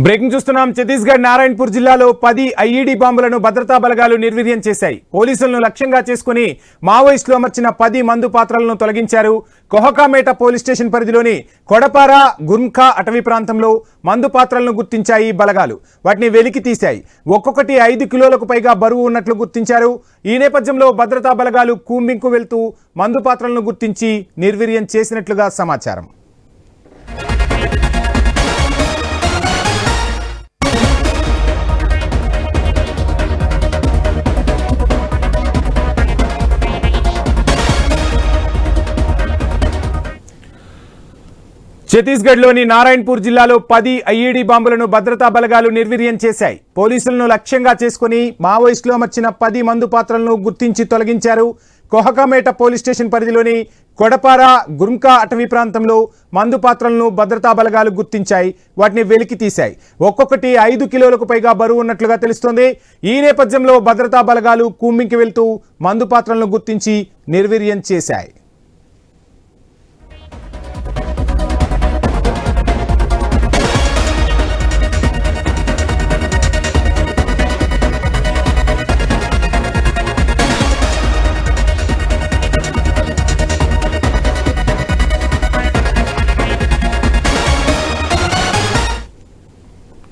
Breaking చూస్తున్నాం. ఛత్తీస్గఢ్ నారాయణపూర్ జిల్లాలో 10 IED బాంబులను భద్రతా బలగాలు నిర్వీర్యం చేశాయి. పోలీసులను లక్ష్యంగా చేసుకుని మావోయిస్టులు అమర్చిన 10 మందు పాత్రలను తొలగించారు. కొహకామేట పోలీస్ స్టేషన్ పరిధిలోని కొడపారా గుర్ఖా అటవీ ప్రాంతంలో మందు పాత్రలను గుర్తించాయి బలగాలు. వాటిని వెలికి తీశాయి. ఒక్కొక్కటి 5 కిలోలకు పైగా బరువు ఉన్నట్లు గుర్తించారు. ఈ నేపథ్యంలో భద్రతా బలగాలు కూంబింగ్కు వెళ్తూ మందు పాత్రలను గుర్తించి నిర్వీర్యం చేసినట్లుగా సమాచారం. ఛత్తీస్గఢ్లోని నారాయణపూర్ జిల్లాలో 10 ఐఈడీ బాంబులను భద్రతా బలగాలు నిర్వీర్యం చేశాయి. పోలీసులను లక్ష్యంగా చేసుకుని మావోయిస్టులు అమర్చిన 10 మందు పాత్రలను గుర్తించి తొలగించారు. కొహకామేట పోలీస్ స్టేషన్ పరిధిలోని కొడపారా గుర్ఖా అటవీ ప్రాంతంలో మందు పాత్రలను భద్రతా బలగాలు గుర్తించాయి. వాటిని వెలికి తీశాయి. ఒక్కొక్కటి 5 కిలోలకు పైగా బరువు ఉన్నట్లుగా తెలుస్తోంది. ఈ నేపథ్యంలో భద్రతా బలగాలు కూంబింగ్కి వెళ్తూ మందు పాత్రలను గుర్తించి నిర్వీర్యం చేశాయి.